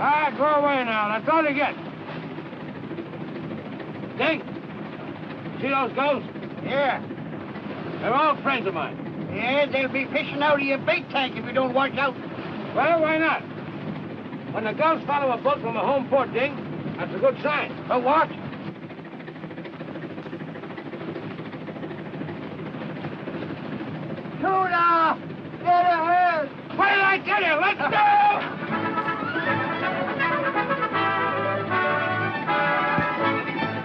right, go away now. That's all you get. Dink, see those ghosts? Yeah. They're all friends of mine. Yeah, they'll be fishing out of your bait tank if you don't watch out. Well, why not? When the ghosts follow a boat from a home port, Dink, that's a good sign. A what? Tuna! Get ahead! What did I tell you? Let's go!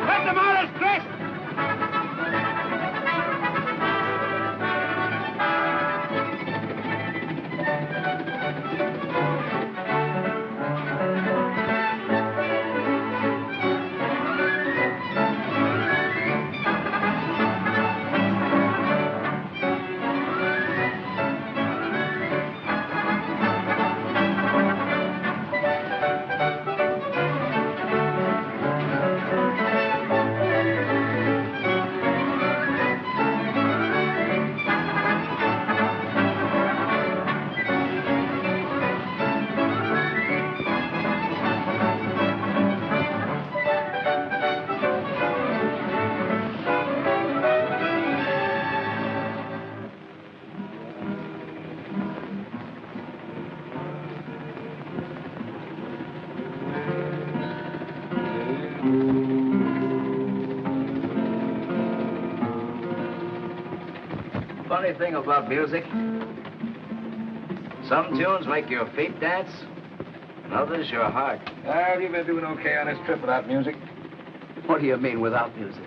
Let them out as dressed! Funny thing about music. Some tunes make your feet dance, and others your heart. Well, you've been doing okay on this trip without music. What do you mean without music?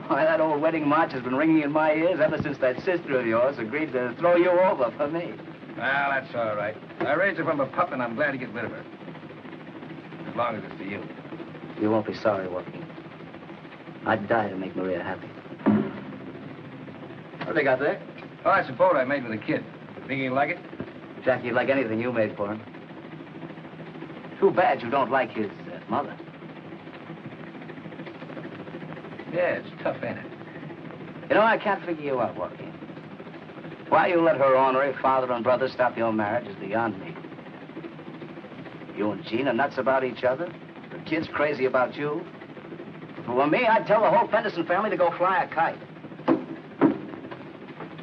Why, that old wedding march has been ringing in my ears ever since that sister of yours agreed to throw you over for me. Well, that's all right. I raised her from a pup, and I'm glad to get rid of her. As long as it's for you. You won't be sorry, Joaquin. I'd die to make Maria happy. What they got there? Oh, that's a boat I made with a kid. Think he'd like it? Jackie'd like anything you made for him. Too bad you don't like his mother. Yeah, it's tough, ain't it? You know, I can't figure you out, Joaquin. Why you let her ornery father and brother stop your marriage is beyond me. You and Jean are nuts about each other. The kid's crazy about you. If it were me, I'd tell the whole Fenderson family to go fly a kite.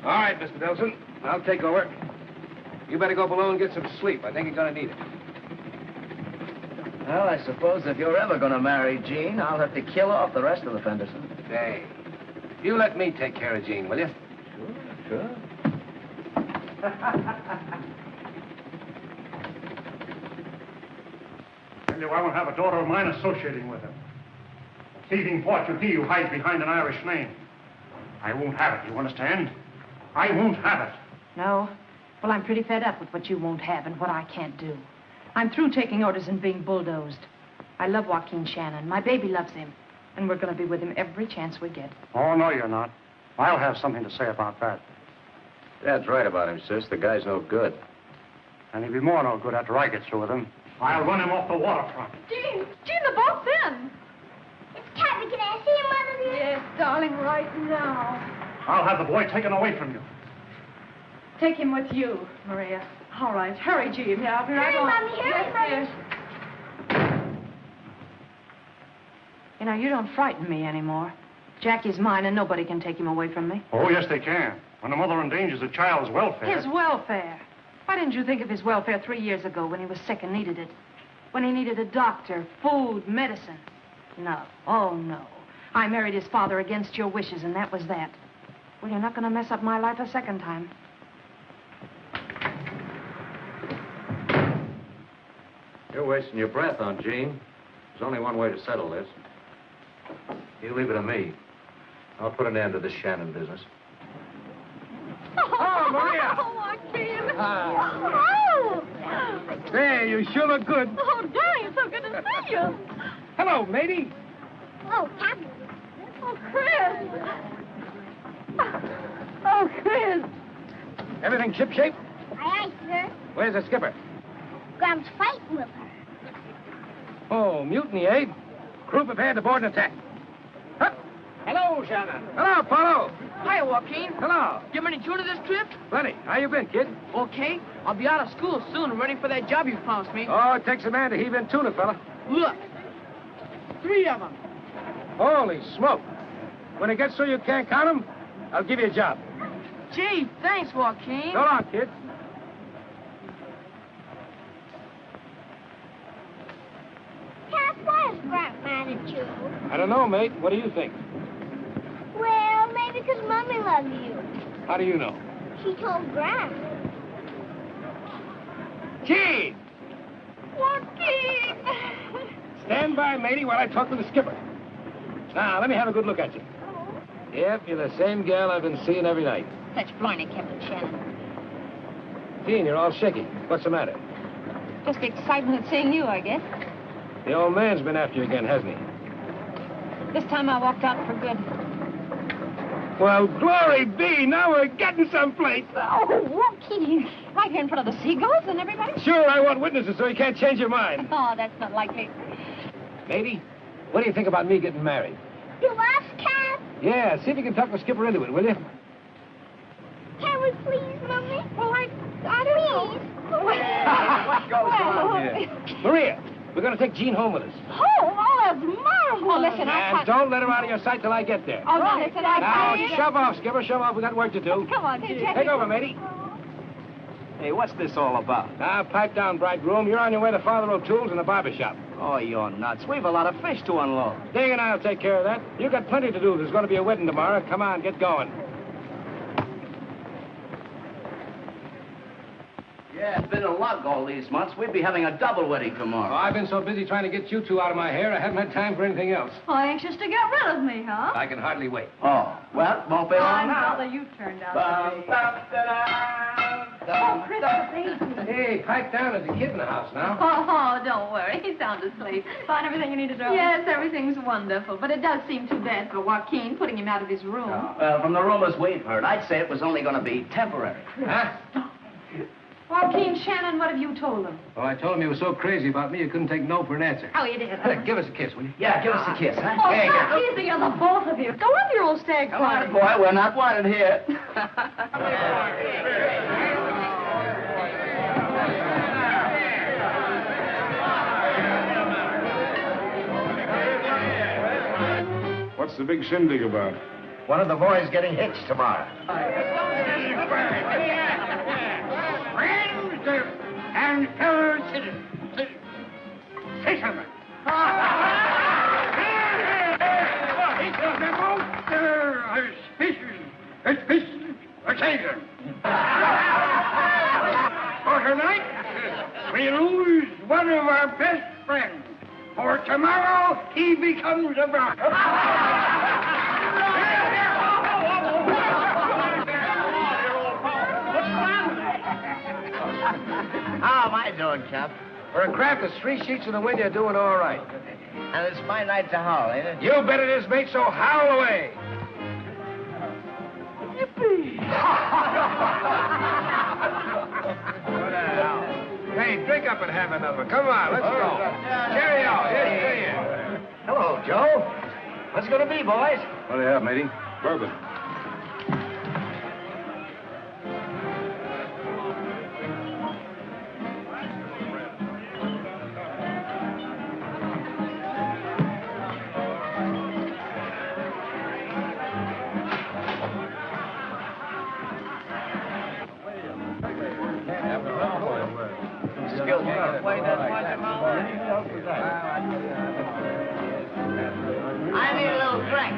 All right, Mr. Nelson. I'll take over. You better go below and get some sleep. I think you're going to need it. Well, I suppose if you're ever going to marry Jean, I'll have to kill off the rest of the Fendersons. Hey, you let me take care of Jean, will you? Sure. Tell you, I won't have a daughter of mine associating with him. A thieving fortune he who hides behind an Irish name. I won't have it, you understand? I won't have it. No? Well, I'm pretty fed up with what you won't have and what I can't do. I'm through taking orders and being bulldozed. I love Joaquin Shannon. My baby loves him. And we're going to be with him every chance we get. Oh, no, you're not. I'll have something to say about that. Dad's right about him, sis. The guy's no good. And he'll be more no good after I get through with him. I'll run him off the waterfront. Jean, the boat's in. It's Kathy. Can I see him, Mother dear? Yes, darling, right now. I'll have the boy taken away from you. Take him with you, Maria. All right. Hurry, Jean. Yeah, I'll be right Hurry, along. Mommy, hurry, Yes. You know, you don't frighten me anymore. Jackie's mine, and nobody can take him away from me. Oh, yes, they can. When a mother endangers a child's welfare. His welfare. Why didn't you think of his welfare 3 years ago when he was sick and needed it? When he needed a doctor, food, medicine. No. Oh, no. I married his father against your wishes, and that was that. Well, you're not going to mess up my life a second time. You're wasting your breath on Jean. There's only one way to settle this. You leave it to me. I'll put an end to this Shannon business. Oh, Maria! Oh, Joaquin! Oh. There, you sure look good. Oh, darling, it's so good to see you. Hello, matey. Oh, Captain. Oh, Chris. Oh, Chris. Everything shipshape? Aye, sir. Where's the skipper? Grum's fighting with her. Oh, mutiny, eh? Crew prepared to board an attack. Huh? Hello, Shannon. Hello, Apollo. Hi, Joaquin. Hello. You have any tuna this trip? Plenty. How you been, kid? Okay. I'll be out of school soon and ready for that job you promised me. Oh, it takes a man to heave in tuna, fella. Look. 3 of them. Holy smoke. When it gets so you can't count them, I'll give you a job. Gee, thanks, Joaquin. So long, kid. Cap, why is Grant mad at you? I don't know, mate. What do you think? Well, maybe because Mommy loves you. How do you know? She told Grant. Kid! Joaquin! Stand by, matey, while I talk to the skipper. Now, let me have a good look at you. Yep, you're the same gal I've been seeing every night. Such blarney, Captain Shannon. Gene, you're all shaky. What's the matter? Just the excitement of seeing you, I guess. The old man's been after you again, hasn't he? This time I walked out for good. Well, glory be, now we're getting someplace. Oh, Joaquin, right here in front of the seagulls and everybody? Sure, I want witnesses so you can't change your mind. Oh, that's not likely. Matey, what do you think about me getting married? You us, Cap? Yeah, see if you can talk the skipper into it, will you? Can we please, Mommy? Well, I don't know. What goes on here? Maria, we're going to take Jean home with us. Oh, that's marvelous. Oh, listen, And don't let her out of your sight till I get there. Oh, no, listen, Now, shove off, skipper, shove off. We got work to do. Come on, Jim. Take over, matey. Hey, what's this all about? Now, pipe down, bridegroom. You're on your way to Father O'Toole's in the barber shop. Oh, you're nuts. We've a lot of fish to unload. Ding and I'll take care of that. You got plenty to do. There's going to be a wedding tomorrow. Come on, get going. Yeah, it's been a lug all these months. We'd be having a double wedding tomorrow. Oh, I've been so busy trying to get you two out of my hair, I haven't had time for anything else. Oh, anxious to get rid of me, huh? I can hardly wait. Oh, well, won't be long now. Father, you turned out to be. Oh, Christopher, baby. Hey, pipe down. There's a kid in the house now. Oh, don't worry. He's sound asleep. Find everything you need to do? Yes, everything's wonderful. But it does seem too bad for Joaquin, putting him out of his room. Well, from the rumors we've heard, I'd say it was only going to be temporary. Huh? Joaquin, Shannon, what have you told him? Well, I told him you were so crazy about me, you couldn't take no for an answer. Oh, you did. Give us a kiss, will you? Yeah, give us a kiss, huh? Oh, Hey, stop teasing on the both of you. Go up your old stag Come on, party. boy, we're not wanted here. What's the big shindig about? One of the boys getting hitched tomorrow. Friends and fellow citizens. Fishermen. Occasion. For tonight, we lose one of our best friends. For tomorrow, he becomes a bride. How am I doing, Cap? For a craft that's 3 sheets in the wind, you're doing all right. And it's my night to howl, ain't it? You bet it is, mate, so howl away. Yippee! Hey, drink up and have another. Come on, let's go. Cheerio. Yes, cheerio. Hello, Joe. What's it going to be, boys? What do you have, matey? Bourbon. I need a little drink.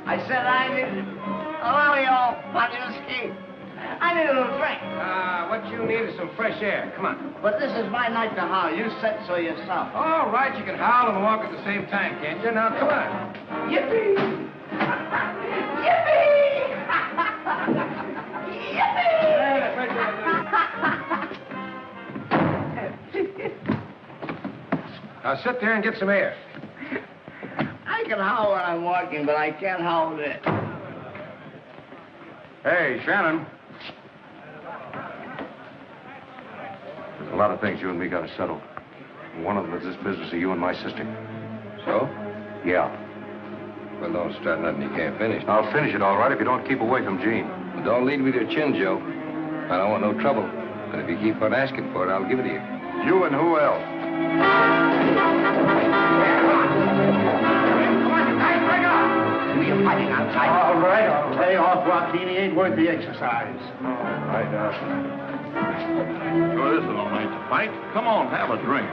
I said I need... Allow me all fucking ski. I need a little drink. What you need is some fresh air. Come on. But this is my night to howl. You said so yourself. All right, you can howl and walk at the same time, can't you? Now, come on. Yippee! Yippee! Now, sit there and get some air. I can howl when I'm walking, but I can't howl this. Hey, Shannon. There's a lot of things you and me got to settle. One of them is this business of you and my sister. So? Yeah. Well, don't start nothing you can't finish. I'll finish it all right if you don't keep away from Gene. Well, don't lead with your chin, Joe. I don't want no trouble. But if you keep on asking for it, I'll give it to you. You and who else? You're fighting outside. All right, I'll lay off, Joaquin. He ain't worth the exercise. Sure isn't all night to fight. Come on, have a drink.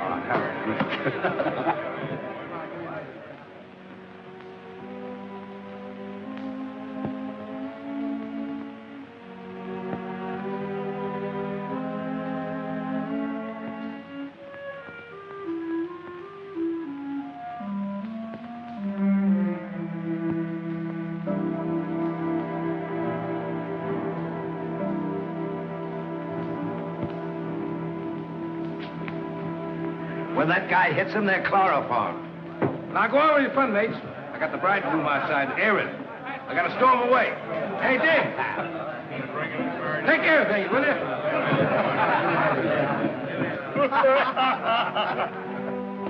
When that guy hits him, they're chloroform. Now go on with your fun, mates. I got the bridegroom outside, airing. I gotta stow him away. Hey, Dick. Take care of things, will you?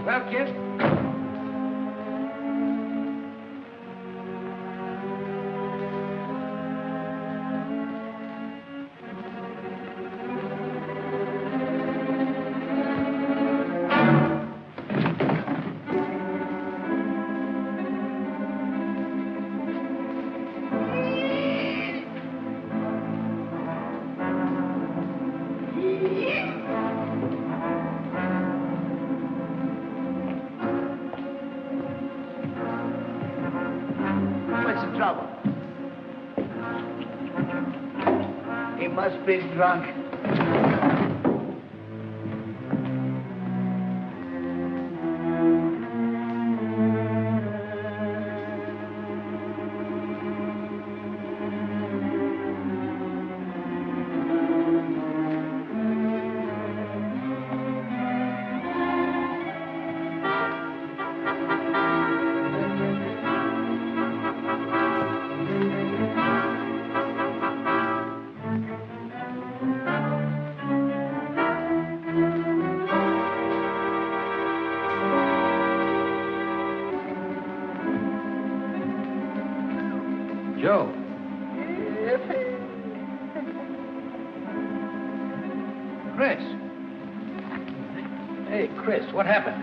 Well, kids. What's the trouble? He must be drunk. Joe. Chris. Hey, Chris, what happened?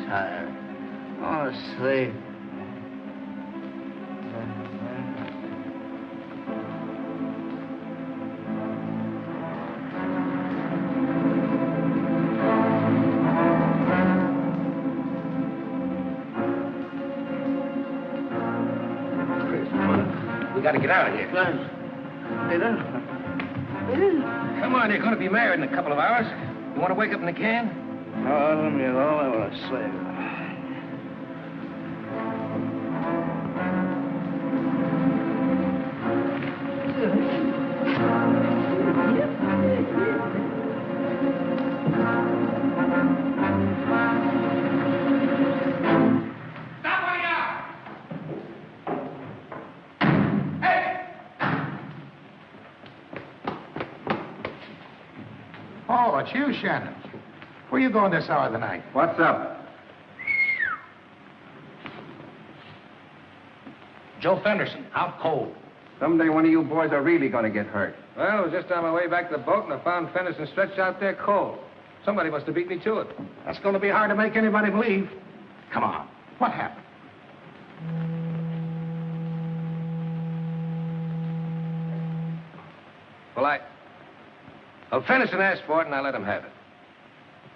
Tired. Oh, sleep. We gotta get out of here. Come on, you're gonna be married in a couple of hours. You wanna wake up in the can? Oh, let me alone. I want to sleep. Oh, it's you, Shannon. Where you going this hour of the night? What's up? Joe Fenderson, out cold. Someday one of you boys are really going to get hurt. Well, I was just on my way back to the boat, and I found Fenderson stretched out there cold. Somebody must have beat me to it. That's going to be hard to make anybody believe. Come on. What happened? Well, Fenderson asked for it, and I let him have it.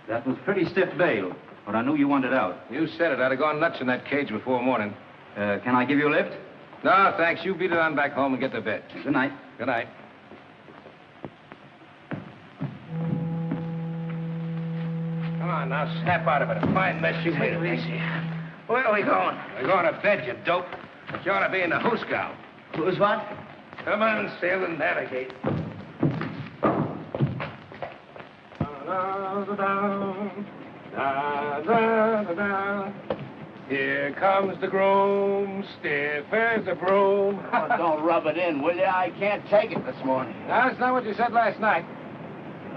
That was pretty stiff bail, but I knew you wanted out. You said it. I'd have gone nuts in that cage before morning. Can I give you a lift? No, thanks. You beat it on back home and get to bed. Good night. Good night. Come on, now, snap out of it. A fine mess you made. Where are we going? We're going to bed, you dope. You ought to be in the hoosegow. Who's what? Come on, sail and navigate. Here comes the groom, stiff as a broom. Oh, don't rub it in, will you? I can't take it this morning. That's not what you said last night.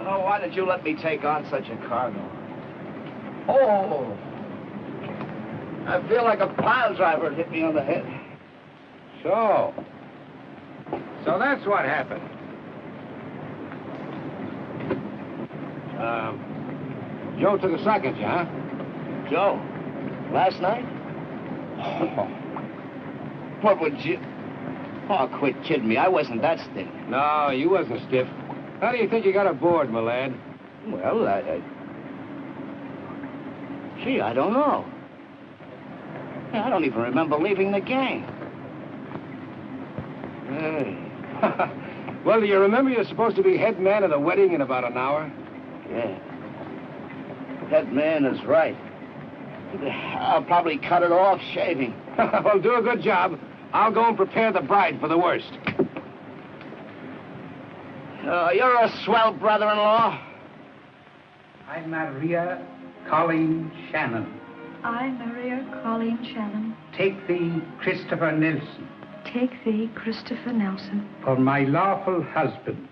Oh, why did you let me take on such a cargo? Oh! I feel like a pile driver hit me on the head. So that's what happened. Joe took a sock at you, huh? Joe, last night? Oh. What would you... Oh, quit kidding me. I wasn't that stiff. No, you wasn't stiff. How do you think you got aboard, my lad? Well, Gee, I don't know. I don't even remember leaving the gang. Hey. Well, do you remember you're supposed to be head man of the wedding in about an hour? Yeah. Head man is right. I'll probably cut it off shaving. Well, do a good job. I'll go and prepare the bride for the worst. You're a swell brother-in-law. I'm Maria Colleen Shannon. I, Maria Colleen Shannon, Take thee, Christopher Nelson, take thee, Christopher Nelson, for my lawful husband,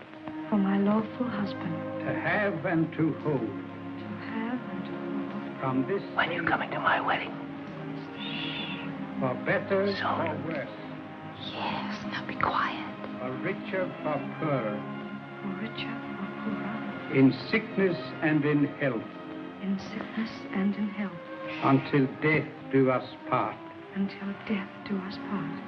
for my lawful husband, to have and to hold, to have and to hold. From this When you coming to my wedding? for better, So. for worse, Yes, now be quiet. for richer, for poorer, For richer, for poorer, in sickness and in health, in sickness and in health, until death do us part. until death do us part.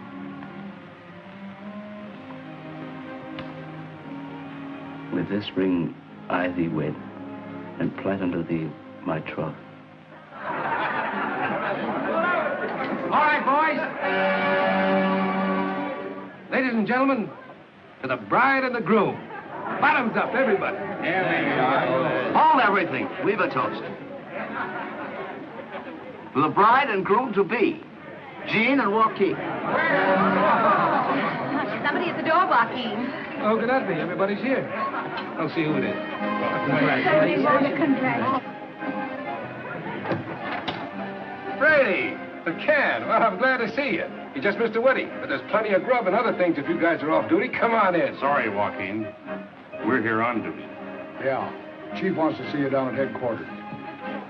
With this ring I thee wed, and plant unto thee my troth. All right, boys. Ladies and gentlemen, to the bride and the groom. Bottoms up, everybody. Hold everything. Leave a toast. For the bride and groom to be, Jean and Joaquin. Somebody at the door, Joaquin. Oh, could that be? Everybody's here. I'll see who it is. Brady, the can. Well, I'm glad to see you. You just missed a wedding, but there's plenty of grub and other things if you guys are off duty. Come on in. Sorry, Joaquin. We're here on duty. Yeah. Chief wants to see you down at headquarters.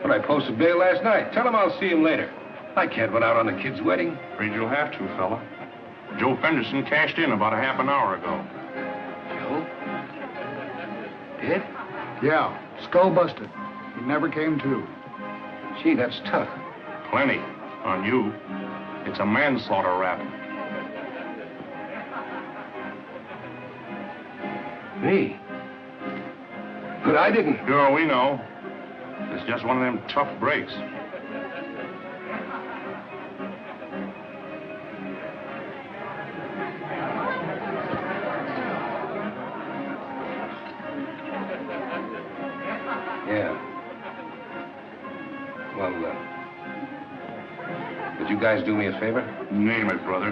But I posted bail last night. Tell him I'll see him later. I can't run out on the kid's wedding. Afraid you'll have to, fella. Joe Fenderson cashed in about a half an hour ago. Joe? Did? Yeah. Skull busted. He never came to. Gee, that's tough. Plenty. On you. It's a manslaughter rap. Me? But I didn't. Sure, we know. It's just one of them tough breaks. Yeah. Well, would you guys do me a favor? Name it, brother.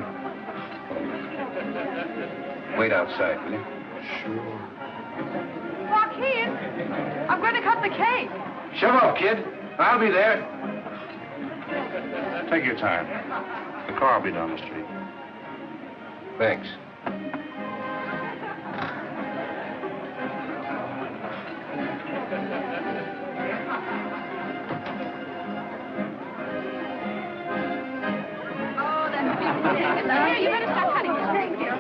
Wait outside, will you? Sure. Joaquin, I'm going to cut the cake. Shove off, kid. I'll be there. Take your time. The car will be down the street. Thanks. Here, you better start cutting this thing here.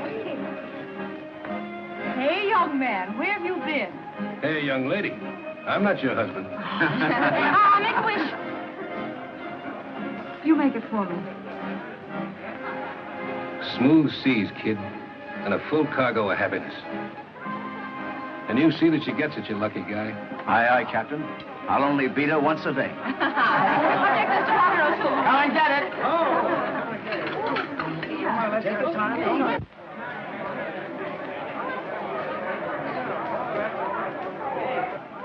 Hey, young man, where have you been? Hey, young lady. I'm not your husband. Make a wish. You make it for me. Smooth seas, kid, and a full cargo of happiness. And you see that she gets it, you lucky guy. Aye, aye, Captain. I'll only beat her once a day. I'll take this to Monroe, too. Come and get it. Take your time.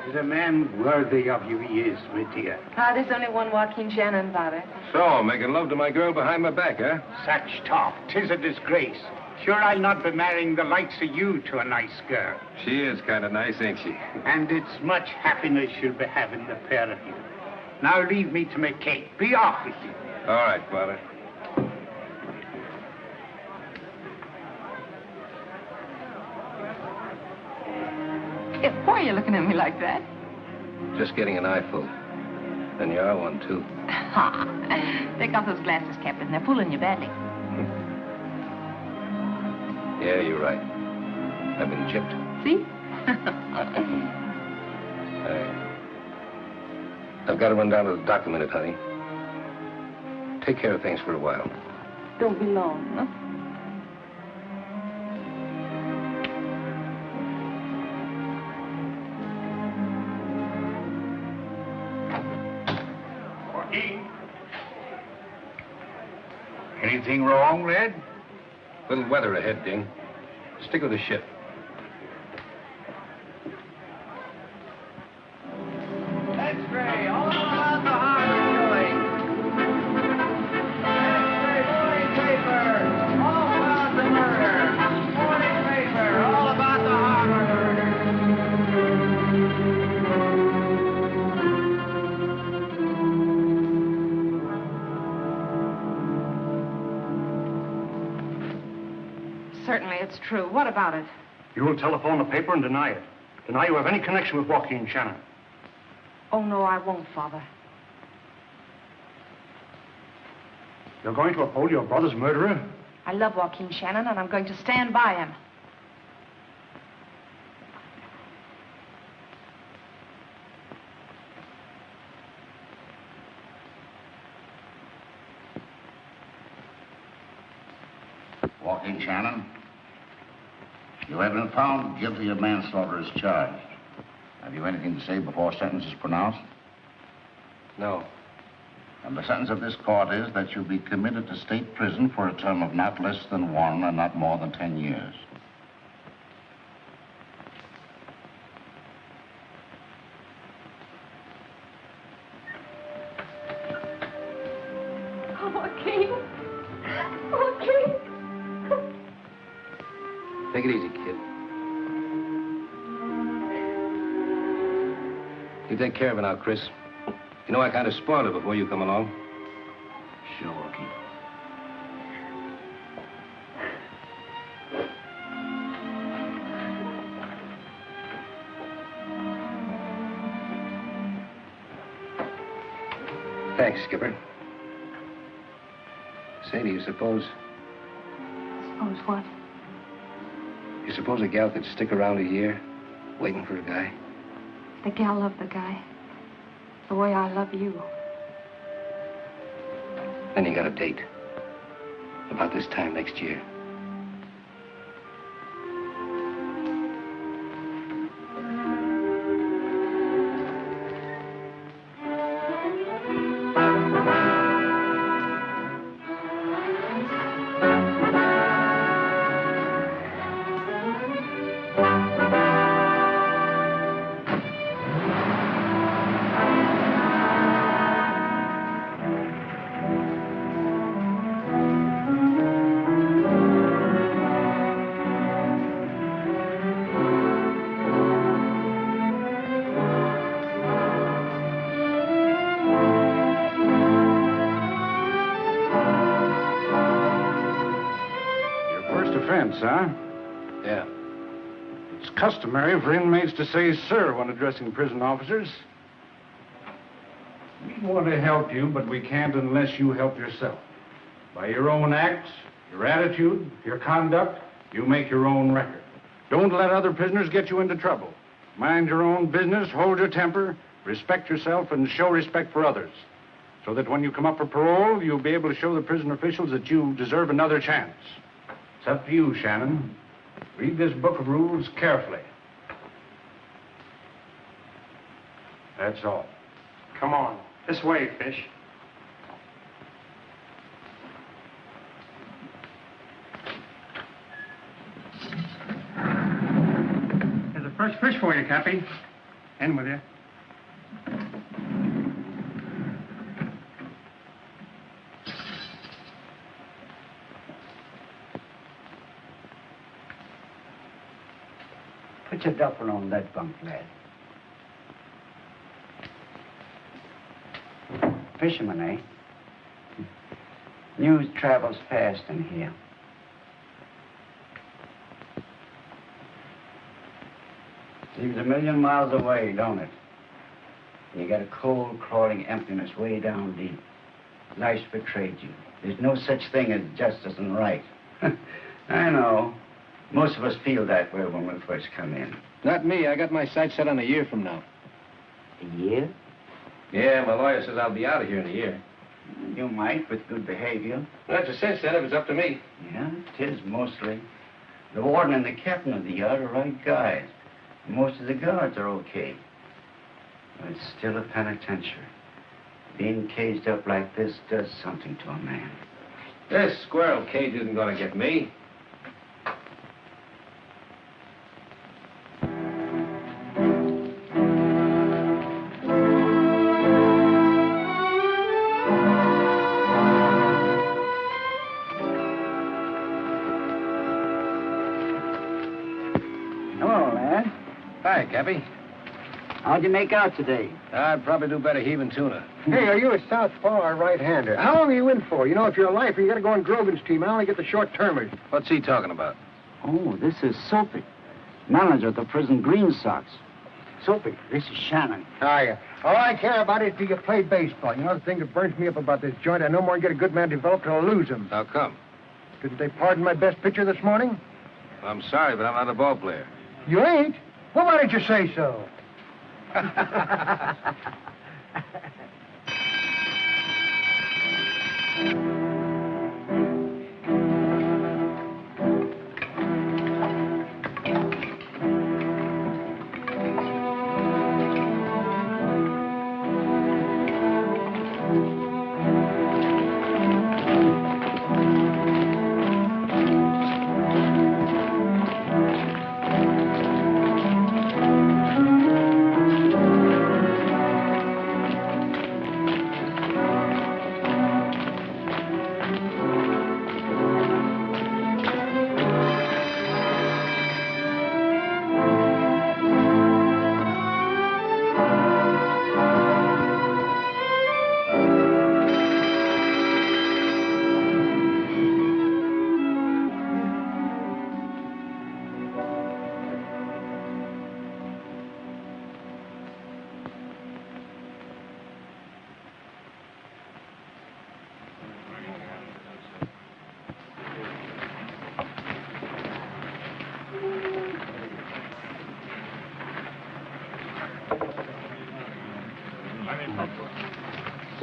Is a man worthy of you, he is, my dear. There's only one Joaquin Shannon, Father. So, making love to my girl behind my back, huh? Such talk, 'tis a disgrace. Sure, I'll not be marrying the likes of you to a nice girl. She is kind of nice, ain't she? And it's much happiness you'll be having, the pair of you. Now leave me to make cake. Be off with you. All right, Father. Why are you looking at me like that? Just getting an eyeful. Then you are one, too. Take off those glasses, Captain. They're fooling you badly. Yeah, you're right. I've been chipped. See? I've got to run down to the dock a minute, honey. Take care of things for a while. Don't be long, huh? Anything wrong, lad? Little weather ahead, Ding. Stick with the ship. That's great. All around the harbor, Billy. That's great. Morning paper. All about the murder. Morning paper. All about the harbor murder. Certainly it's true. What about it? You will telephone the paper and deny it. Deny you have any connection with Joaquin Shannon. Oh, no, I won't, Father. You're going to uphold your brother's murderer? I love Joaquin Shannon, and I'm going to stand by him. Joaquin Shannon, you have been found guilty of manslaughter as charged. Have you anything to say before sentence is pronounced? No. And the sentence of this court is that you be committed to state prison for a term of not less than 1 and not more than 10 years. Joaquin. Joaquin. Take it easy, kid. You take care of it now, Chris. You know I kind of spoiled it before you come along. Sure, Joaquin. Thanks, Skipper. Say, do you suppose... Suppose what? You suppose a gal could stick around a year, waiting for a guy? The gal loved the guy. The way I love you. Then you got a date. About this time next year. Offense, huh? Yeah. It's customary for inmates to say sir when addressing prison officers. We want to help you, but we can't unless you help yourself. By your own acts, your attitude, your conduct, you make your own record. Don't let other prisoners get you into trouble. Mind your own business, hold your temper, respect yourself, and show respect for others. So that when you come up for parole, you'll be able to show the prison officials that you deserve another chance. It's up to you, Shannon. Read this book of rules carefully. That's all. Come on. This way, Fish. There's a fresh fish for you, Cappy. In with you. Put your duffel on that bunk, lad. Fisherman, eh? News travels fast in here. Seems a million miles away, don't it? You got a cold, crawling emptiness way down deep. Life's betrayed you. There's no such thing as justice and right. I know. Most of us feel that way when we first come in. Not me. I got my sights set on a year from now. A year? Yeah, my lawyer says I'll be out of here in a year. You might, with good behavior. That's a cinch, then, if it's up to me. Yeah, it is, mostly. The warden and the captain of the yard are right guys. Most of the guards are okay. But it's still a penitentiary. Being caged up like this does something to a man. This squirrel cage isn't going to get me. Hello, lad. Hi, Cappy. How'd you make out today? I'd probably do better heaving tuna. Hey, are you a southpaw or a right-hander? How long are you in for? You know, if you're a lifer, you got to go on Grogan's team. I only get the short-termers. What's he talking about? Oh, this is Soapy, manager of the prison Green Sox. Soapy, this is Shannon. Hiya. All I care about is do you play baseball. You know, the thing that burns me up about this joint, I no more get a good man developed till I lose him. How come? Didn't they pardon my best pitcher this morning? I'm sorry, but I'm not a ball player. You ain't? Well, why didn't you say so?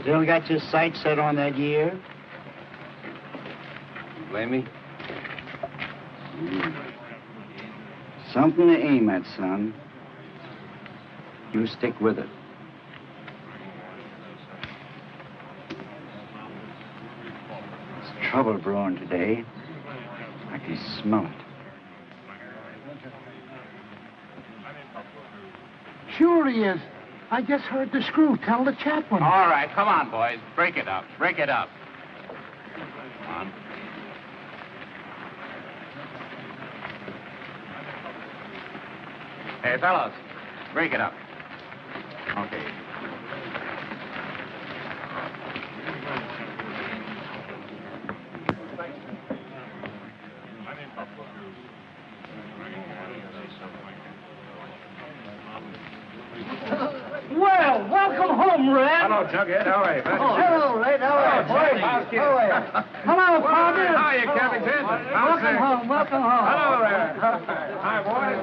Still got your sights set on that year? Blame me? Something to aim at, son. You stick with it. There's trouble brewing today. I can smell it. Sure he is. I just heard the screw tell the chaplain. All right, come on, boys. Break it up. Break it up. Come on. Hey, fellows, break it up. Okay. Well, welcome home, Red. Hello, Jughead. How are you, man? Oh, hello, Red. How are you? Johnny. How are you? Hello, partner. How are you, Captain? Welcome home. Welcome home. Hello there. Hi, boys.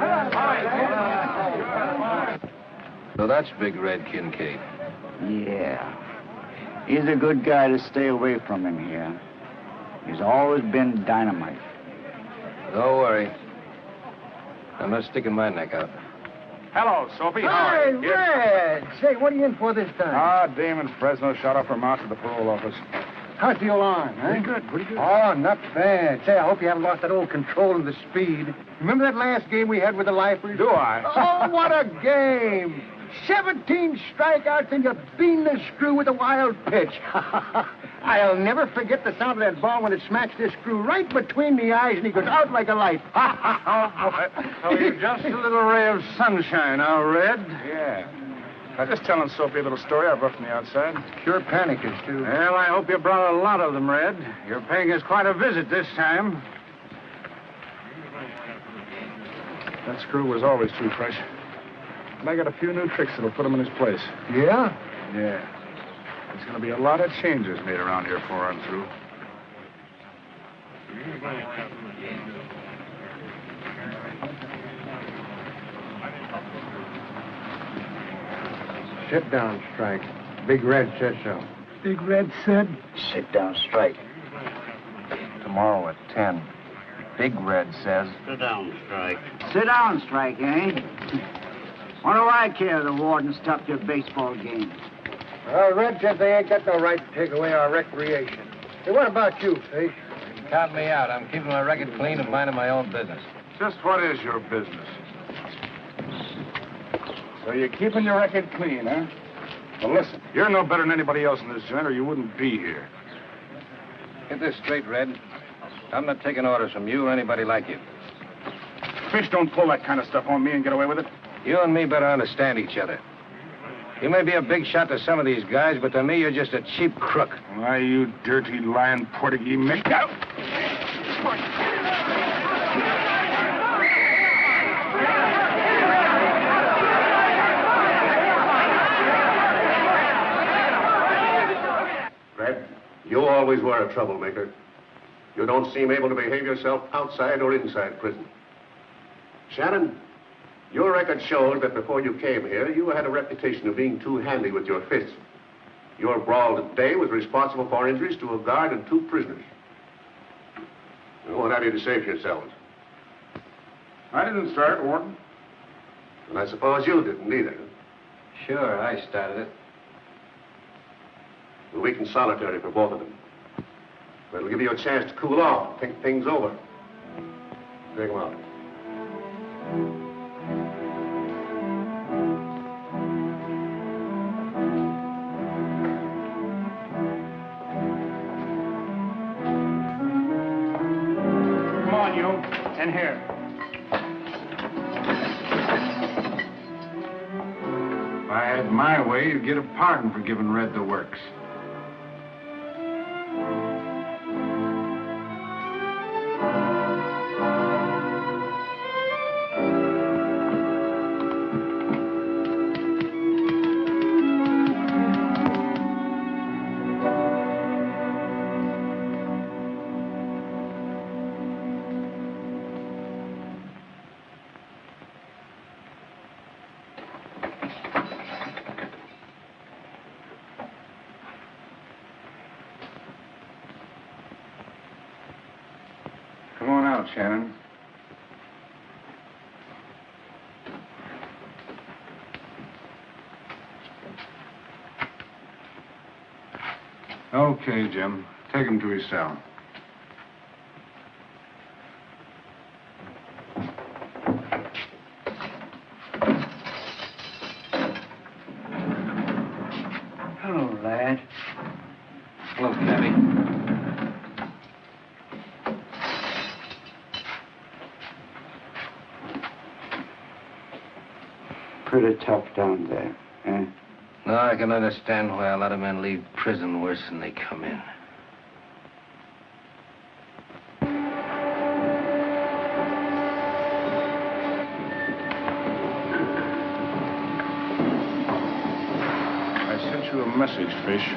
So that's Big Red Kincaid. Yeah. He's a good guy to stay away from him here. He's always been dynamite. Don't worry. I'm not sticking my neck out. Hello, Soapy. How Hey, are you? Red. Say, what are you in for this time? Ah, Damon Fresno shot off from out to the parole office. How's the alarm, huh? Pretty good, pretty good. Oh, not bad. Say, I hope you haven't lost that old control and the speed. Remember that last game we had with the lifers? Do I? Oh, what a game! 17 strikeouts and you bean the screw with a wild pitch. I'll never forget the sound of that ball when it smacked this screw right between the eyes and he goes out like a light. Oh, you're just a little ray of sunshine, huh, Red? Yeah. I was just telling Soapy a little story I brought from the outside. Sure panicking, too. Well, I hope you brought a lot of them, Red. You're paying us quite a visit this time. That screw was always too fresh. And I got a few new tricks that'll put him in his place. Yeah? Yeah. There's going to be a lot of changes made around here before I'm through. Sit down, Strike. Big Red says so. Big Red said? Sit down, Strike. Tomorrow at 10. Big Red says... Sit down, Strike. Sit down, Strike, eh? What do I care? The warden stopped your baseball game. Well, Red says they ain't got no right to take away our recreation. Hey, what about you, Fish? Count me out. I'm keeping my record clean and minding my own business. Just what is your business? So you're keeping your record clean, huh? Well, listen, you're no better than anybody else in this joint, or you wouldn't be here. Get this straight, Red. I'm not taking orders from you or anybody like you. Fish don't pull that kind of stuff on me and get away with it. You and me better understand each other. You may be a big shot to some of these guys, but to me, you're just a cheap crook. Why, you dirty, lying Portuguese make out. Red, you always were a troublemaker. You don't seem able to behave yourself outside or inside prison. Shannon, your record shows that before you came here, you had a reputation of being too handy with your fists. Your brawl today was responsible for injuries to a guard and 2 prisoners. What have you to say for yourselves? I didn't start, Warden. And I suppose you didn't either. Sure, I started it. A week in solitary for both of them. But it'll give you a chance to cool off, think things over. Take them out. Come on, you. In here. If I had my way, you'd get a pardon for giving Red the works. Come on out, Shannon. Okay, Jim. Take him to his cell. Hello, lad. Hello, Cabby. Pretty tough down there, eh? No, I can understand why a lot of men leave prison worse than they come in. I sent you a message, Fish.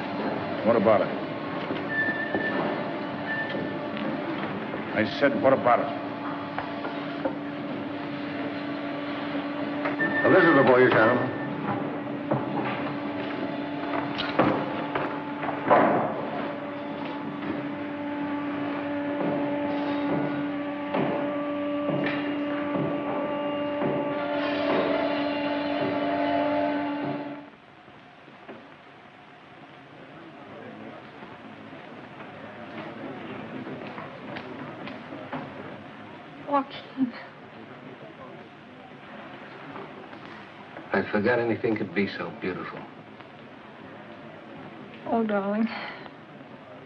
What about it? I said, what about it? Well, this is the boy, Shannon. Joaquin. I forgot anything could be so beautiful. Oh, darling.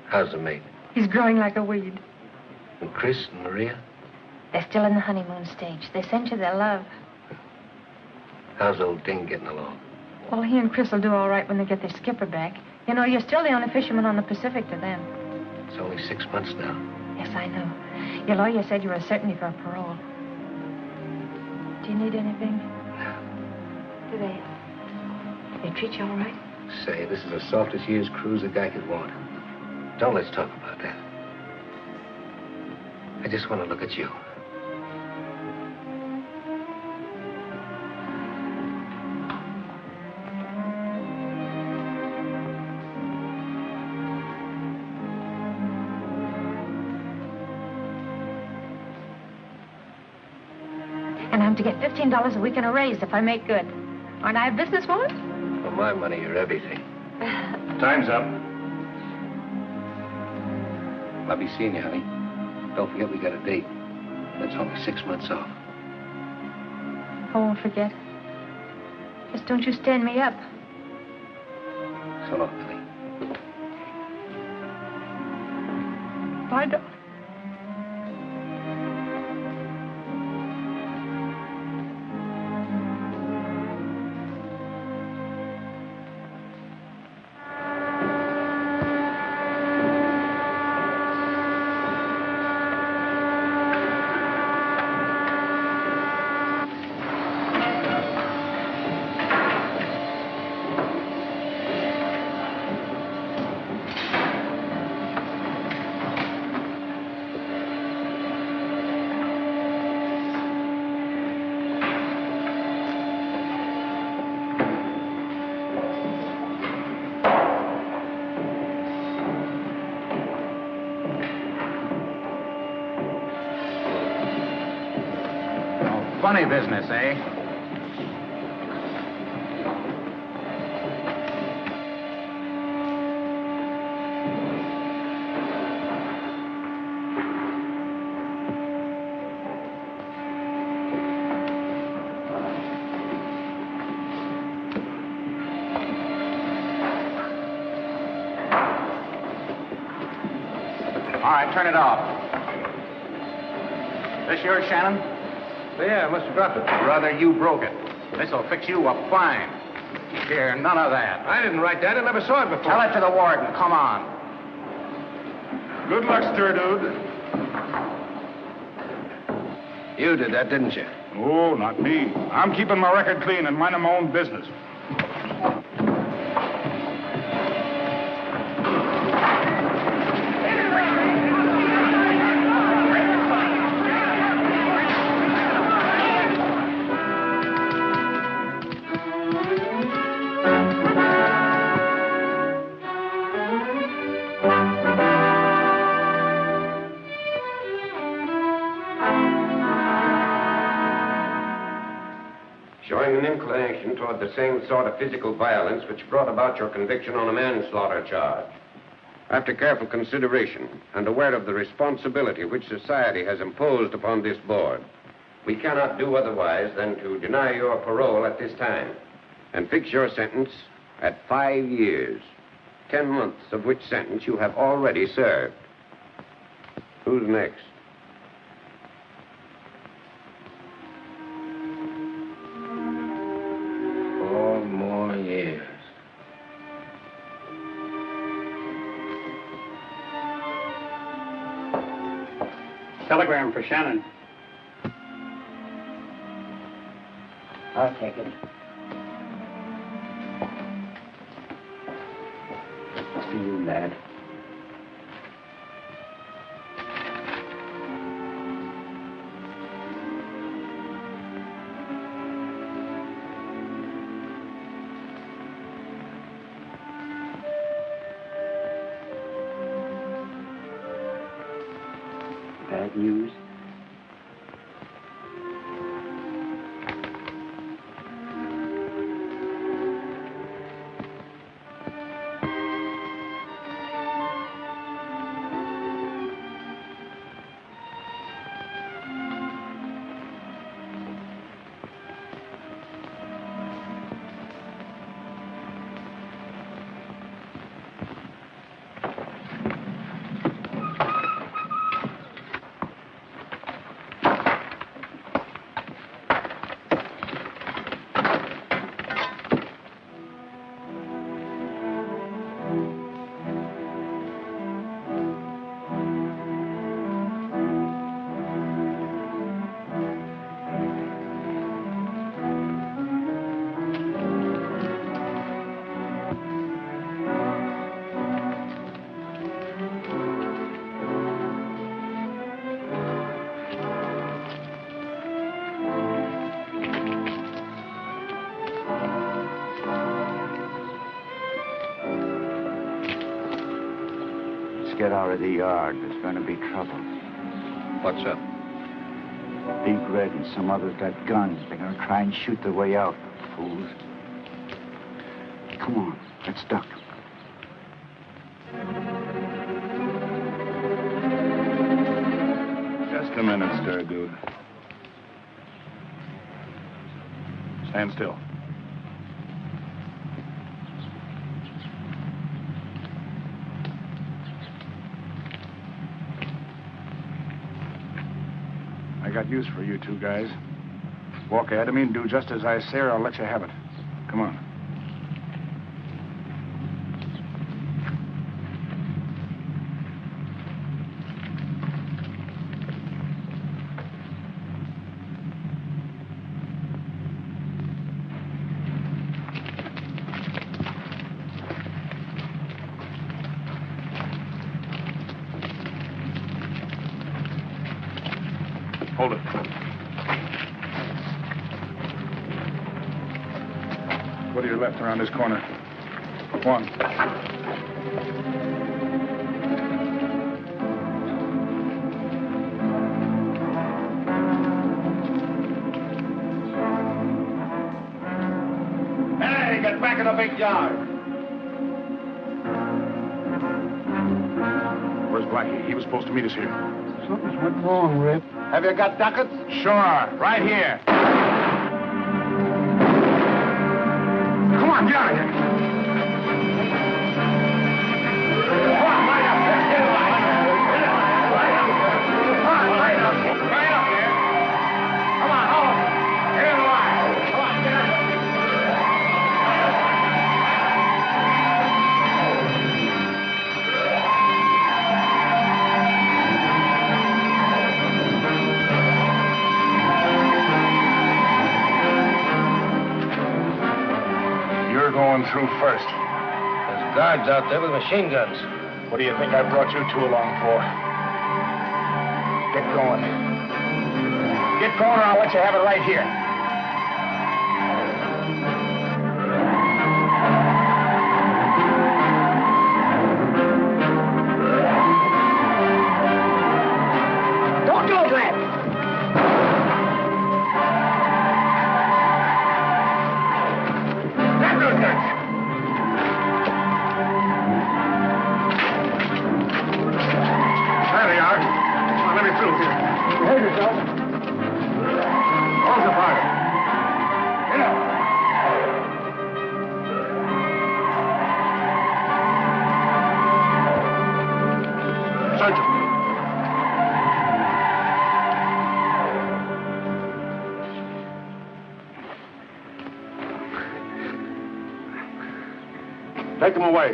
How's the mate? He's growing like a weed. And Chris and Maria? They're still in the honeymoon stage. They sent you their love. How's old Ding getting along? Well, he and Chris will do all right when they get their skipper back. You know, you're still the only fisherman on the Pacific to them. It's only 6 months now. Yes, I know. Your lawyer said you were a certainty for parole. Do you need anything? No. Did they? They treat you all right? Say, this is the softest year's cruise a guy could want. Don't let's talk about that. I just want to look at you. And I'm to get $15 a week in a raise if I make good. Aren't I a businesswoman? For my money, you're everything. Time's up. I'll be seeing you, honey. Don't forget we got a date. That's only 6 months off. I won't forget. Just don't you stand me up. So long, honey. Bye, darling. Funny business, eh? All right, turn it off. This yours, Shannon? Yeah, I must have dropped it. Brother, you broke it. This'll fix you up fine. Here, none of that. I didn't write that. I never saw it before. Tell it to the warden. Come on. Good luck, stir dude. You did that, didn't you? Oh, not me. I'm keeping my record clean and minding my own business. Showing an inclination toward the same sort of physical violence which brought about your conviction on a manslaughter charge. After careful consideration and aware of the responsibility which society has imposed upon this board, we cannot do otherwise than to deny your parole at this time and fix your sentence at 5 years, 10 months of which sentence you have already served. Who's next? 4 more years. Telegram for Shannon. I'll take it. It's for you, lad. Bad news? get out of the yard. There's going to be trouble. What's up? Big Red and some others got guns. They're going to try and shoot their way out, fools. Come on, let's duck. Just a minute, stir, dude. Stand still. I got use for you two guys. Walk ahead of me and do just as I say, or I'll let you have it. Come on. Hold it. Go to your left around this corner. One. Hey, get back in the big yard. Where's Blackie? He was supposed to meet us here. Something's went wrong, Rip. Have you got ducats? Sure, right here. Come on, get out of here. Come on, line up there. Get in line. Come on, line up. Right up there. Come on, hold it. Get in line. Come on, get out of here. You're going through first. There's guards out there with machine guns. What do you think I brought you two along for? Get going. Get going or I'll let you have it right here. Don't do it, Red. Grab those guns. There they are. Come on, let me through here. Behave yourself. Hold the fire. Get up. Search them. Take them away.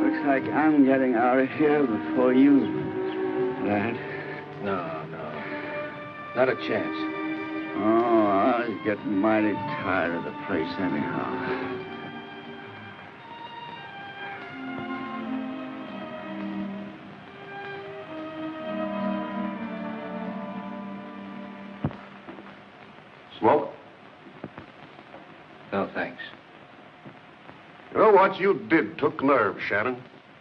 Looks like I'm getting out of here before you, lad. No. Not a chance. Oh, I was getting mighty tired of the place anyhow. Smoke? No, thanks. You know what you did took nerve, Shannon.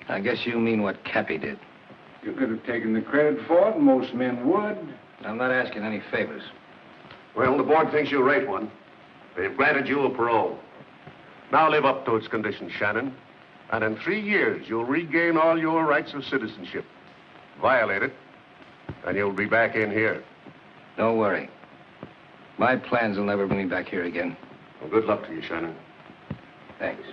I guess you mean what Cappy did. You could have taken the credit for it. Most men would. I'm not asking any favors. Well, the board thinks you rate one. They've granted you a parole. Now live up to its conditions, Shannon. And in 3 years, you'll regain all your rights of citizenship. Violate it, and you'll be back in here. Don't worry. My plans will never bring me back here again. Well, good luck to you, Shannon. Thanks.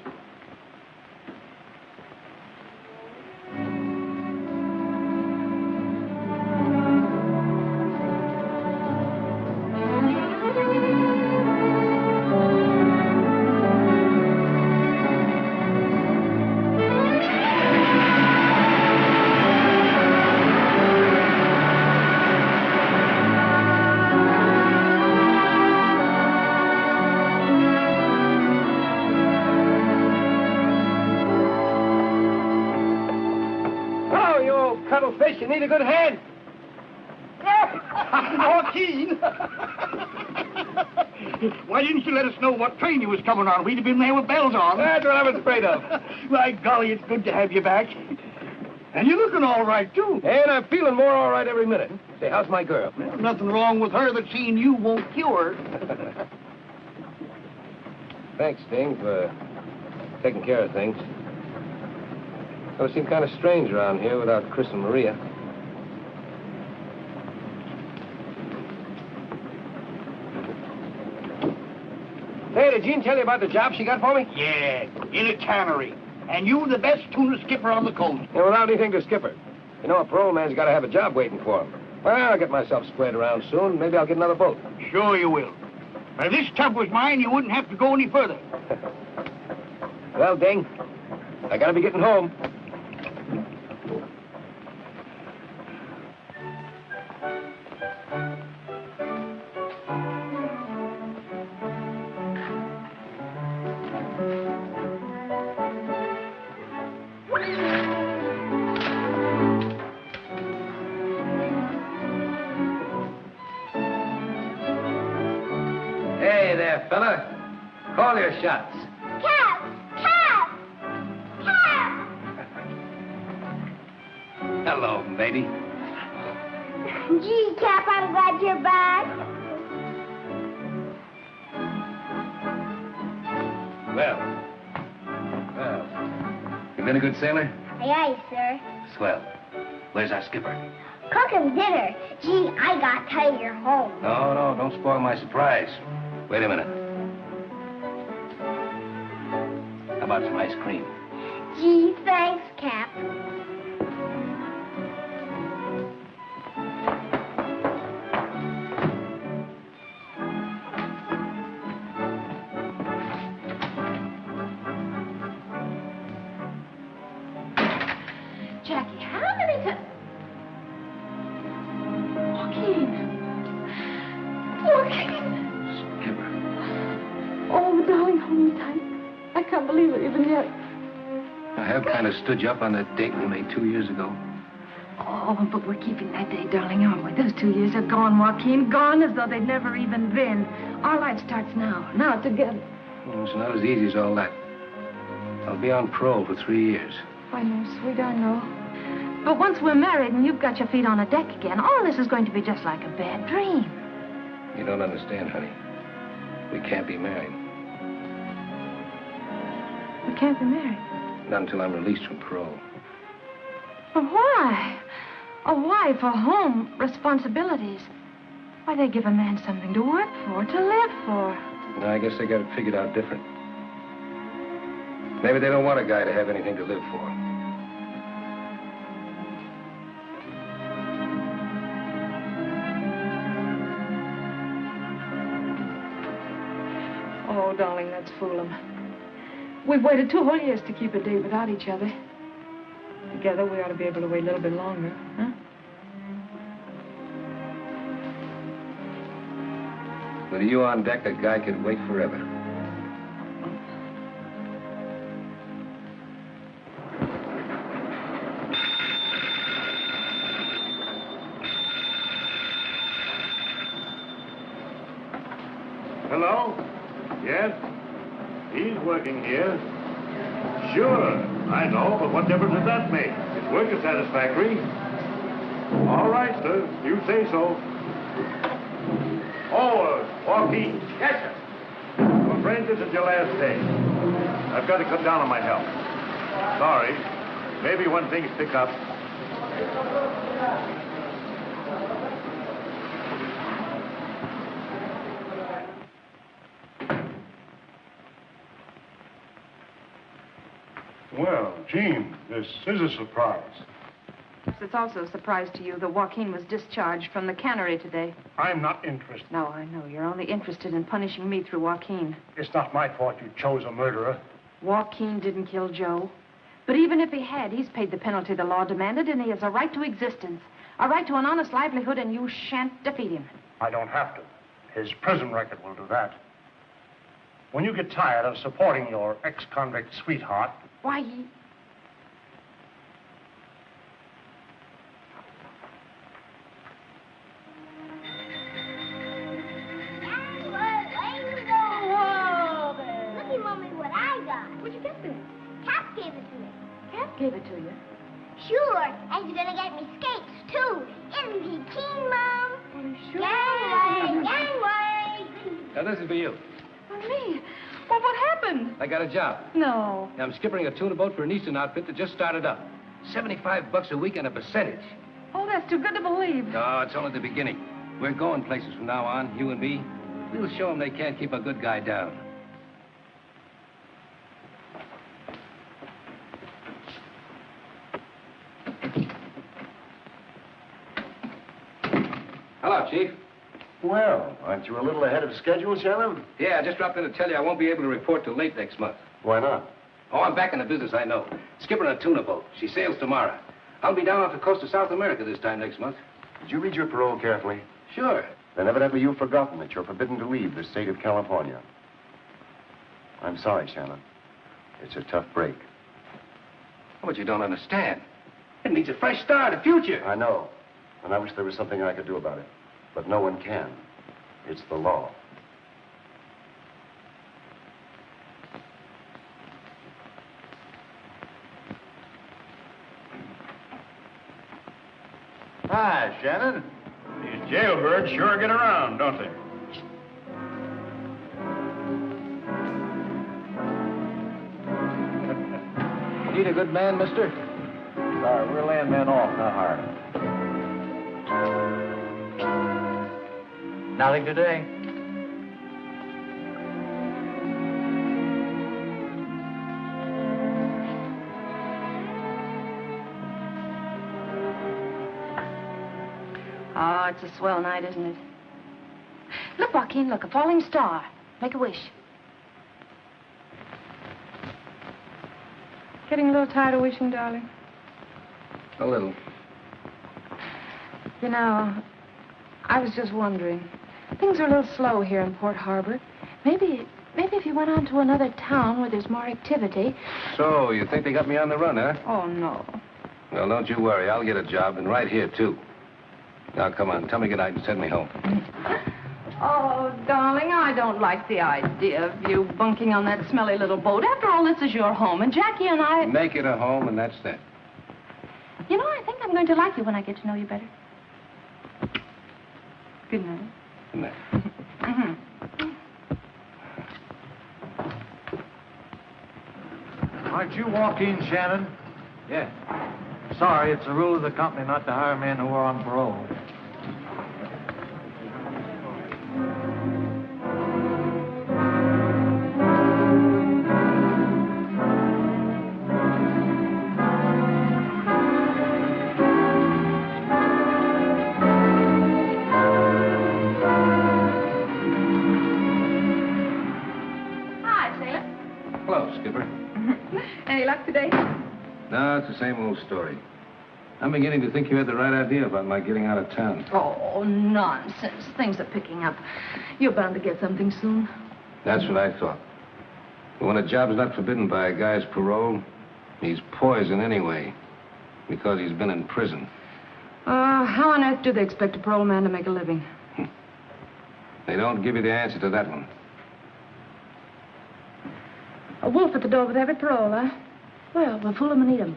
Cuttlefish, you need a good hand. More keen. Why didn't you let us know what train you was coming on? We'd have been there with bells on. That's what I was afraid of. My golly, it's good to have you back. And you're looking all right, too. And I'm feeling more all right every minute. Say, how's my girl? Well, nothing wrong with her that seeing you won't cure. Thanks, Sting, for taking care of things. It would seem kind of strange around here without Chris and Maria. Hey, did Jean tell you about the job she got for me? Yeah, in a cannery. And you the best tuna skipper on the coast. Yeah, without anything to skip her. You know, a parole man's got to have a job waiting for him. Well, I'll get myself squared around soon. Maybe I'll get another boat. Sure you will. But if this tub was mine, you wouldn't have to go any further. Well, Ding, I got to be getting home. Hey there, fella. Call your shots. Cap! Cap! Cap! Hello, baby. Gee, Cap, I'm glad you're back. Well. You been a good sailor? Aye, aye, sir. Swell. Where's our skipper? Cooking dinner. Gee, I got tired you're home. No, don't spoil my surprise. Wait a minute. How about some ice cream? Gee, thanks, Cap. Jackie, how many times... Joaquin! Oh, darling, hold me tight. I can't believe it even yet. I have kind of stood you up on that date we made 2 years ago. Oh, but we're keeping that day, darling, aren't we? Those 2 years are gone, Joaquin. Gone as though they'd never even been. Our life starts now. Now together. Well, it's not as easy as all that. I'll be on parole for 3 years. I know, sweet, I know. But once we're married and you've got your feet on a deck again, all this is going to be just like a bad dream. You don't understand, honey. We can't be married. We can't be married. Not until I'm released from parole. But why? A wife, a home, responsibilities. Why, they give a man something to work for, to live for. No, I guess they got it figured out different. Maybe they don't want a guy to have anything to live for. Oh, darling, let's fool them. We've waited 2 whole years to keep a day without each other. Together, we ought to be able to wait a little bit longer, huh? With you on deck, a guy could wait forever. Hello? Yes? He's working here. Sure, I know, but what difference does that make? His work is satisfactory. All right, sir. You say so. Oh, Joaquin. Yes, sir. I'm afraid this is your last day. I've got to cut down on my help. Sorry. Maybe when things pick up. Well, Jean, this is a surprise. It's also a surprise to you that Joaquin was discharged from the cannery today. I'm not interested. No, I know. You're only interested in punishing me through Joaquin. It's not my fault you chose a murderer. Joaquin didn't kill Joe. But even if he had, he's paid the penalty the law demanded, and he has a right to existence, a right to an honest livelihood, and you shan't defeat him. I don't have to. His prison record will do that. When you get tired of supporting your ex-convict sweetheart... Why, I got. Where'd you get this? Cap gave it to me. Cap gave it to you. Sure, and he's gonna get me skates, too. Isn't he keen, Mom? Sure. Gangway! Now, this is for you. For me? Well, what happened? I got a job. No. I'm skippering a tuna boat for an Eastern outfit that just started up. $75 a week and a percentage. Oh, that's too good to believe. No, it's only the beginning. We're going places from now on, you and me. We'll show them they can't keep a good guy down. Hello, Chief. Well, aren't you a little ahead of schedule, Shannon? Yeah, I just dropped in to tell you I won't be able to report till late next month. Why not? Oh, I'm back in the business, I know. Skipping a tuna boat. She sails tomorrow. I'll be down off the coast of South America this time next month. Did you read your parole carefully? Sure. Then evidently you've forgotten that you're forbidden to leave the state of California. I'm sorry, Shannon. It's a tough break. But you don't understand. It means a fresh start, a future. I know. And I wish there was something I could do about it. But no one can. It's the law. Hi, Shannon. These jailbirds sure get around, don't they? Need a good man, mister? Sorry, we're laying men off, not hiring. Nothing today. Oh, it's a swell night, isn't it? Look, Joaquin, look, a falling star. Make a wish. Getting a little tired of wishing, darling? A little. You know, I was just wondering. Things are a little slow here in Port Harbor. Maybe if you went on to another town where there's more activity. So, you think they got me on the run, huh? Oh, no. Well, don't you worry. I'll get a job, and right here, too. Now, come on. Tell me goodnight and send me home. Oh, darling, I don't like the idea of you bunking on that smelly little boat. After all, this is your home, and Jackie and I... Make it a home, and that's that. You know, I think I'm going to like you when I get to know you better. Good night. Good night. Aren't you Joaquin Shannon? Yeah. Sorry, it's the rule of the company not to hire men who are on parole. Hi, sailor. Hello, Skipper. Any luck today? No, it's the same old story. I'm beginning to think you had the right idea about my getting out of town. Oh, nonsense. Things are picking up. You're bound to get something soon. That's what I thought. But when a job's not forbidden by a guy's parole, he's poison anyway, because he's been in prison. How on earth do they expect a parole man to make a living? They don't give you the answer to that one. A wolf at the door with every parole, huh? Well, we'll fool 'em and eat 'em.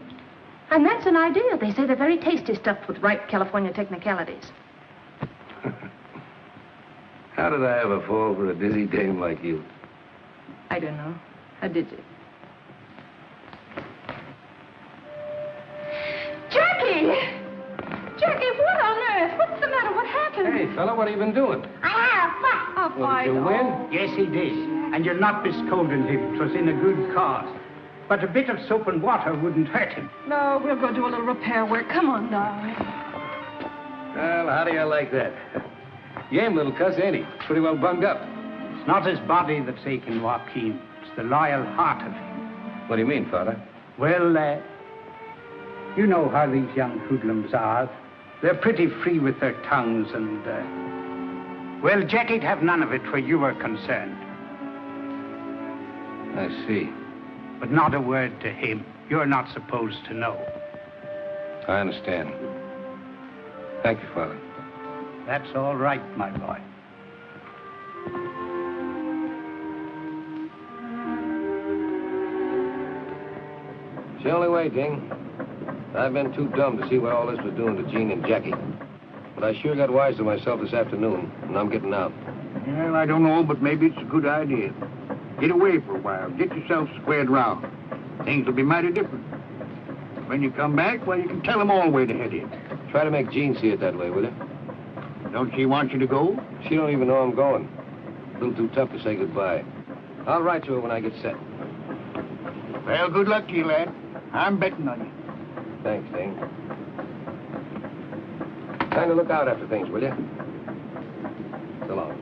And that's an idea. They say they're very tasty, stuffed with ripe California technicalities. How did I ever fall for a dizzy dame like you? I don't know. How did you? Jackie! Jackie, what on earth? What's the matter? What happened? Hey, fella, what have you been doing? I had a fight. A Well, fight. did you win? Yes, he did. And you'll not be scolding him. 'Twas in a good cause. But a bit of soap and water wouldn't hurt him. No, we'll go do a little repair work. Come on, darling. Well, how do you like that? Game little cuss, ain't he? Pretty well bunged up. It's not his body that's aching, Joaquin. It's the loyal heart of him. What do you mean, Father? Well, you know how these young hoodlums are. They're pretty free with their tongues and, well, Jackie'd have none of it where you were concerned. I see. But not a word to him. You're not supposed to know. I understand. Thank you, Father. That's all right, my boy. It's the only way, Ding. I've been too dumb to see what all this was doing to Gene and Jackie. But I sure got wise to myself this afternoon, and I'm getting out. Well, I don't know, but maybe it's a good idea. Get away for a while. Get yourself squared round. Things will be mighty different. When you come back, well, you can tell them all the way to head in. Try to make Jean see it that way, will you? Don't she want you to go? She don't even know I'm going. A little too tough to say goodbye. I'll write to her when I get set. Well, good luck to you, lad. I'm betting on you. Thanks, Ding. Kind of look out after things, will you? So long.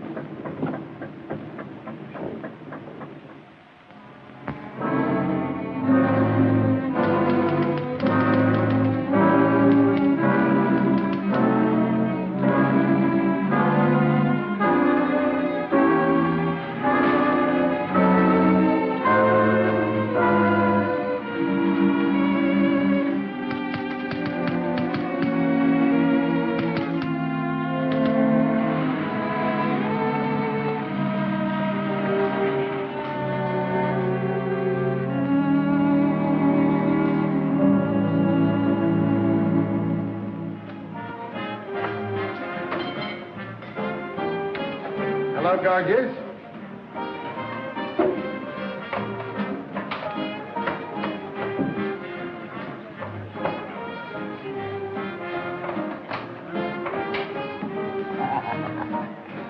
Hello, Gorgeous.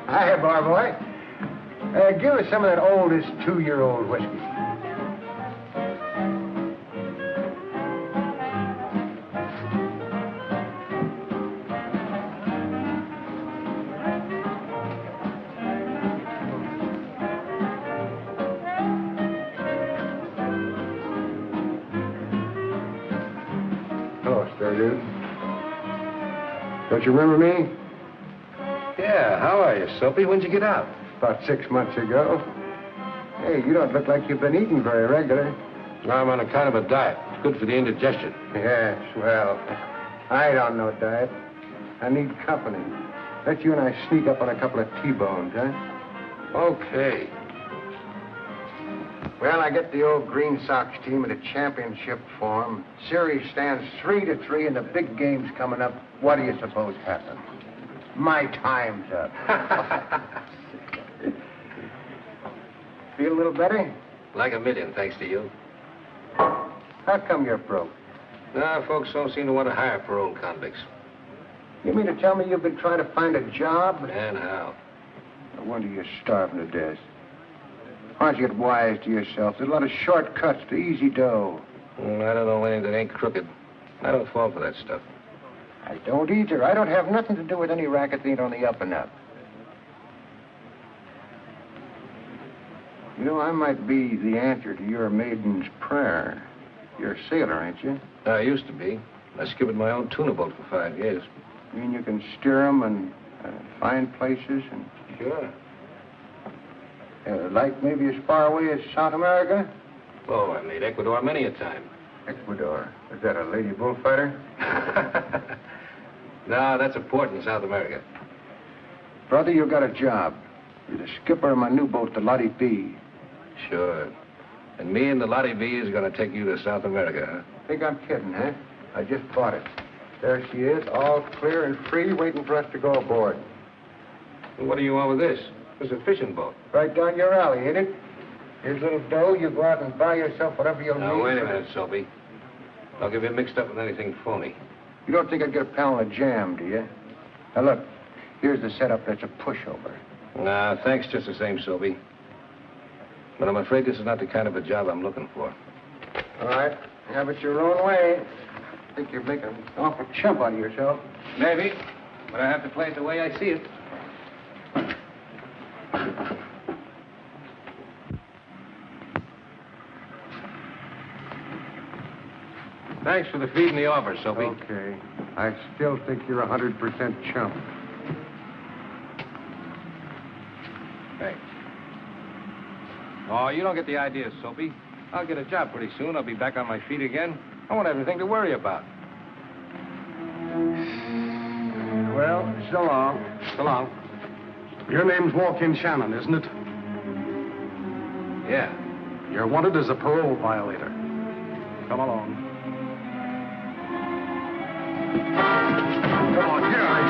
Hiya, bar boy. Give us some of that oldest 2-year-old whiskey. Hello, Sturgeon. Don't you remember me? Yeah, how are you, Soapy? When'd you get out? About 6 months ago. Hey, you don't look like you've been eating very regular. I'm on a kind of a diet. It's good for the indigestion. Yes, well, I don't know diet. I need company. Bet you and I sneak up on a couple of T-bones, huh? Okay. Well, I get the old Green Sox team in a championship form. Series stands 3-3, and the big game's coming up. What do you suppose happens? My time's up. Feel a little better? Like a million, thanks to you. How come you're broke? Nah, folks don't seem to want to hire parole convicts. You mean to tell me you've been trying to find a job? And how? No wonder you're starving to death. Why don't you get wise to yourself? There's a lot of shortcuts to easy dough. I don't know anything that ain't crooked. I don't fall for that stuff. I don't either. I don't have nothing to do with any racket that ain't on the up and up. You know, I might be the answer to your maiden's prayer. You're a sailor, ain't you? I used to be. I skipped my own tuna boat for 5 years. You mean you can steer 'em and find places and... Sure. Like maybe as far away as South America? Oh, I made Ecuador many a time. Ecuador? Is that a lady bullfighter? No, that's a port in South America. Brother, you got a job. You're the skipper of my new boat, the Lottie B. Sure. And me and the Lottie V is going to take you to South America, huh? Think I'm kidding, huh? I just bought it. There she is, all clear and free, waiting for us to go aboard. Well, what do you want with this? It's a fishing boat. Right down your alley, ain't it? Here's a little dough. You go out and buy yourself whatever you'll need. Now, wait a minute, Soapy. I'll get you mixed up with anything phony. You don't think I'd get a pound of jam, do you? Now, look. Here's the setup that's a pushover. Nah, thanks just the same, Soapy. But I'm afraid this is not the kind of a job I'm looking for. All right. Have it your own way. I think you're making an awful chump out of yourself. Maybe. But I have to play it the way I see it. Thanks for the feed and the offer, Soapy. Okay. I still think you're 100% chump. Thanks. Oh, you don't get the idea, Soapy. I'll get a job pretty soon. I'll be back on my feet again. I won't have anything to worry about. Well, so long. So long. Your name's Walk-In Shannon, isn't it? Yeah. You're wanted as a parole violator. Come along. Come on, get on.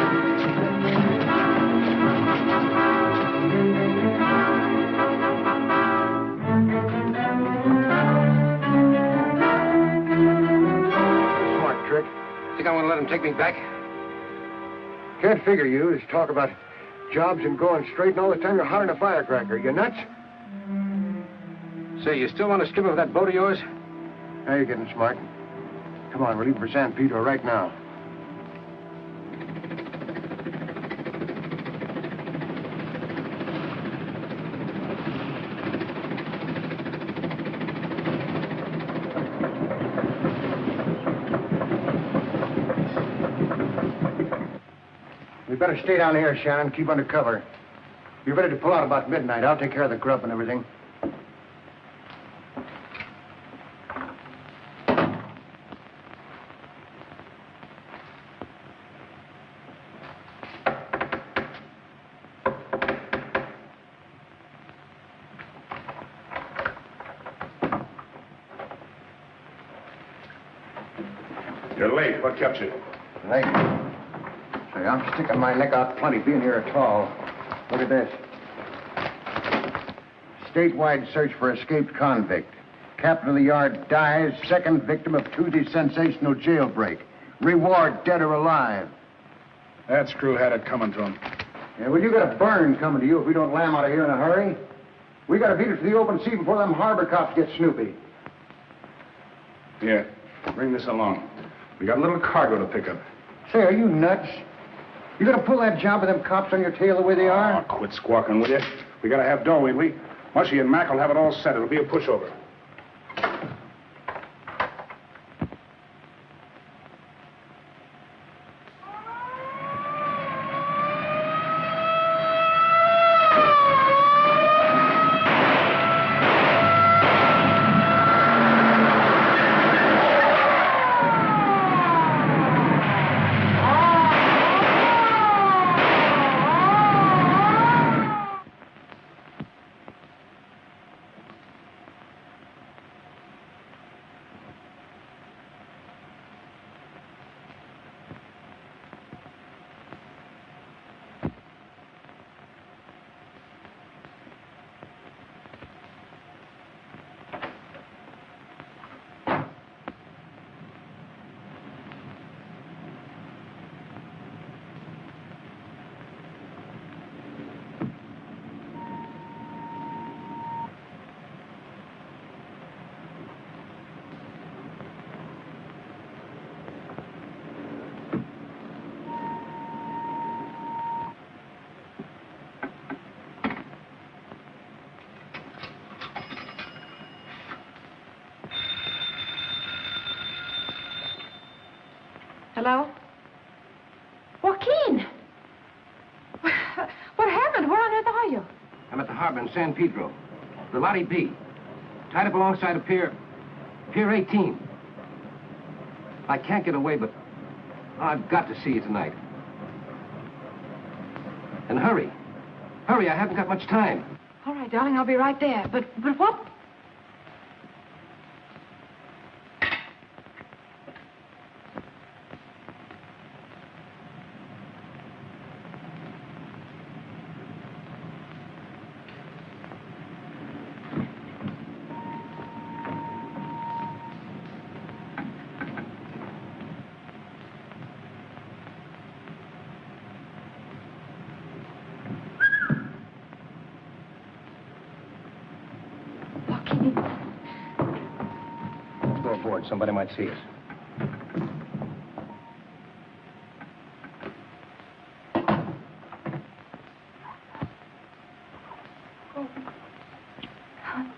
Smart trick. Think I want to let him take me back? Can't figure you. Just talk about jobs and going straight, and all the time you're hollering a firecracker. You nuts? Say, you still want to strip of that boat of yours? Now you're getting smart. Come on, we're leaving for San Pedro right now. We better stay down here, Shannon. Keep under cover. Be ready to pull out about midnight. I'll take care of the grub and everything. You're late. What kept you? Late. Say, I'm sticking my neck out plenty being here at all. Look at this. Statewide search for escaped convict. Captain of the yard dies, second victim of Tuesday's sensational jailbreak. Reward dead or alive. That screw had it coming to him. Yeah, well, you got a burn coming to you if we don't lam out of here in a hurry. We got to beat it to the open sea before them harbor cops get snoopy. Here, bring this along. We got a little cargo to pick up. Say, are you nuts? You gonna pull that job with them cops on your tail the way they are? Oh, quit squawking, will you? We gotta have dough, ain't we? Mushy and Mac will have it all set. It'll be a pushover. Hello? Joaquin! What happened? Where on earth are you? I'm at the harbor in San Pedro. The Lottie B. Tied up alongside of Pier 18. I can't get away, but I've got to see you tonight. And hurry. Hurry, I haven't got much time. All right, darling, I'll be right there. But what? Let's go aboard. Somebody might see us.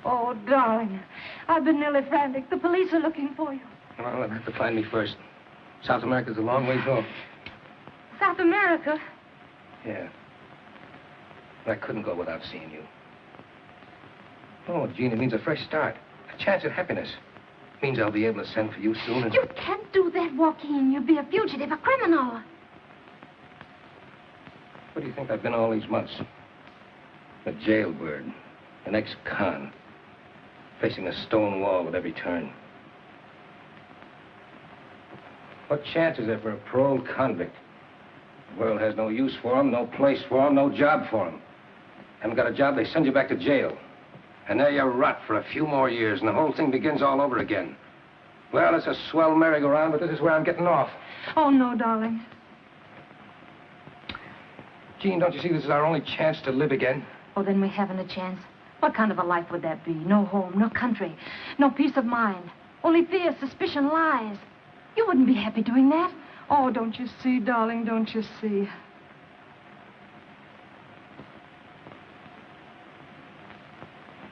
Oh, darling, I've been nearly frantic. The police are looking for you. Well, they'll have to find me first. South America's a long ways off. South America? Yeah. But I couldn't go without seeing you. Oh, Gene, it means a fresh start. A chance at happiness. It means I'll be able to send for you soon and... You can't do that, Joaquin. You'll be a fugitive, a criminal. What do you think I've been all these months? A jailbird. An ex-con. Facing a stone wall at every turn. What chance is there for a paroled convict? The world has no use for him, no place for him, no job for him. Haven't got a job, they send you back to jail. And there you rot for a few more years, and the whole thing begins all over again. Well, it's a swell merry-go-round, but this is where I'm getting off. Oh, no, darling. Jean, don't you see this is our only chance to live again? Oh, then we haven't a chance. What kind of a life would that be? No home, no country, no peace of mind. Only fear, suspicion, lies. You wouldn't be happy doing that. Oh, don't you see, darling, don't you see?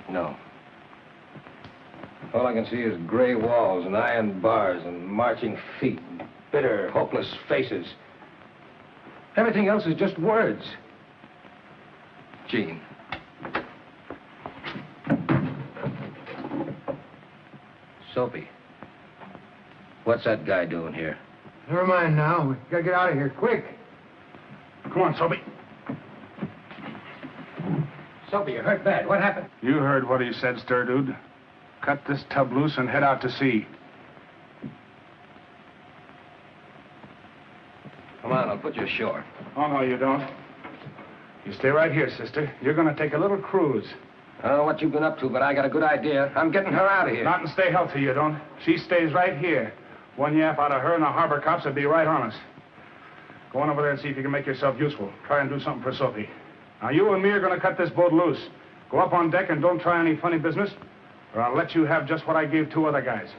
No. All I can see is gray walls and iron bars and marching feet and bitter, hopeless faces. Everything else is just words. Jean. Soapy. What's that guy doing here? Never mind now. We gotta get out of here, quick. Come on, Soapy. Soapy, you hurt bad. What happened? You heard what he said, Stir Dude. Cut this tub loose and head out to sea. Come on, I'll put you ashore. Oh, no, you don't. You stay right here, sister. You're gonna take a little cruise. I don't know what you've been up to, but I got a good idea. I'm getting her out of here. Not and stay healthy, you don't. She stays right here. One yap out of her and the harbor cops would be right on us. Go on over there and see if you can make yourself useful. Try and do something for Soapy. Now, you and me are gonna cut this boat loose. Go up on deck and don't try any funny business, or I'll let you have just what I gave 2 other guys.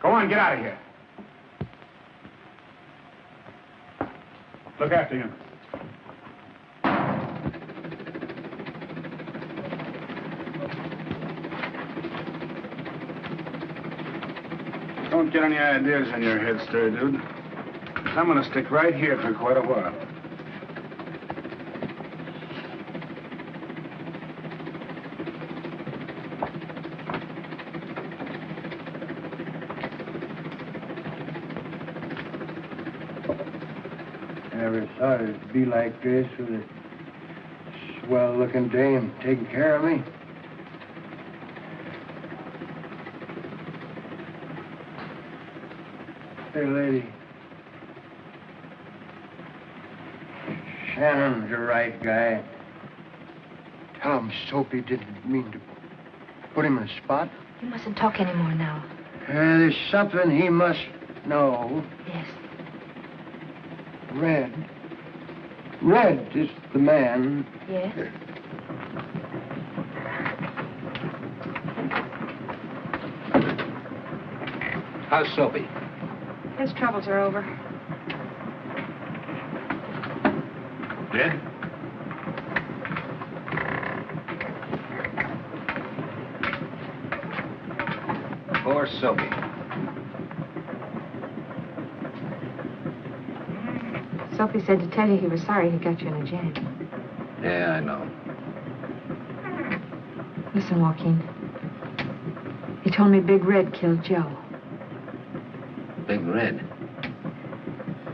Go on, get out of here. Look after him. Don't get any ideas in your head, Stir Dude. I'm gonna stick right here for quite a while. Never thought it'd be like this with a swell-looking dame taking care of me. Hey, lady. Shannon's the right guy. Tell him Soapy didn't mean to put him in a spot. You mustn't talk anymore now. There's something he must know. Yes. Red is the man. Yes? How's Soapy? His troubles are over. Dead? Poor Soapy. Soapy said to tell you he was sorry he got you in a jam. Yeah, I know. Listen, Joaquin. He told me Big Red killed Joe. Big Red?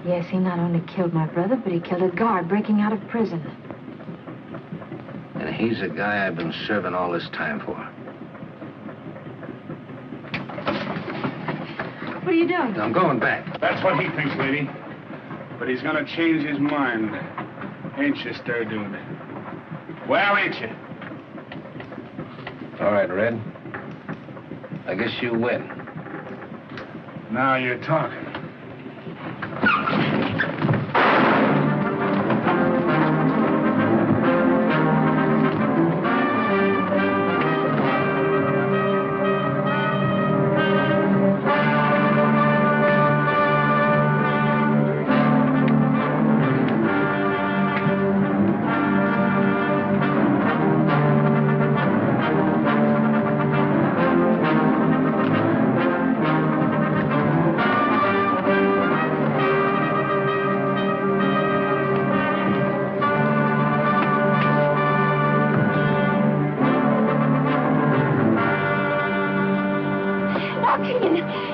Yes, he not only killed my brother, but he killed a guard breaking out of prison. And he's the guy I've been serving all this time for. What are you doing? I'm going back. That's what he thinks, lady. But he's gonna change his mind. Ain't you, Stir Dude? Well, ain't you? All right, Red. I guess you win. Now you're talking.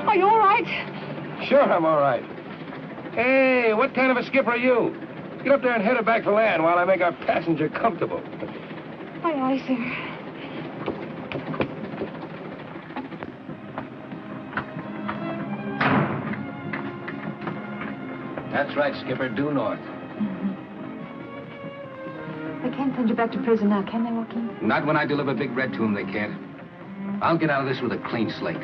Are you all right? Sure, I'm all right. Hey, what kind of a skipper are you? Get up there and head her back to land while I make our passenger comfortable. Aye, aye, sir. That's right, Skipper. Due north. They can't send you back to prison now, can they, Joaquin? Not when I deliver Big Red to him, they can't. I'll get out of this with a clean slate.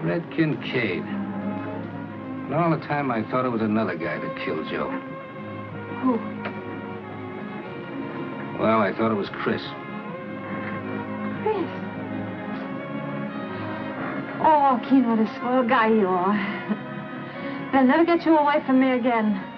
Red Kincaid. And all the time I thought it was another guy that killed Joe. Who? Well, I thought it was Chris. Chris? Oh, Joaquin, what a swell guy you are. They'll never get you away from me again.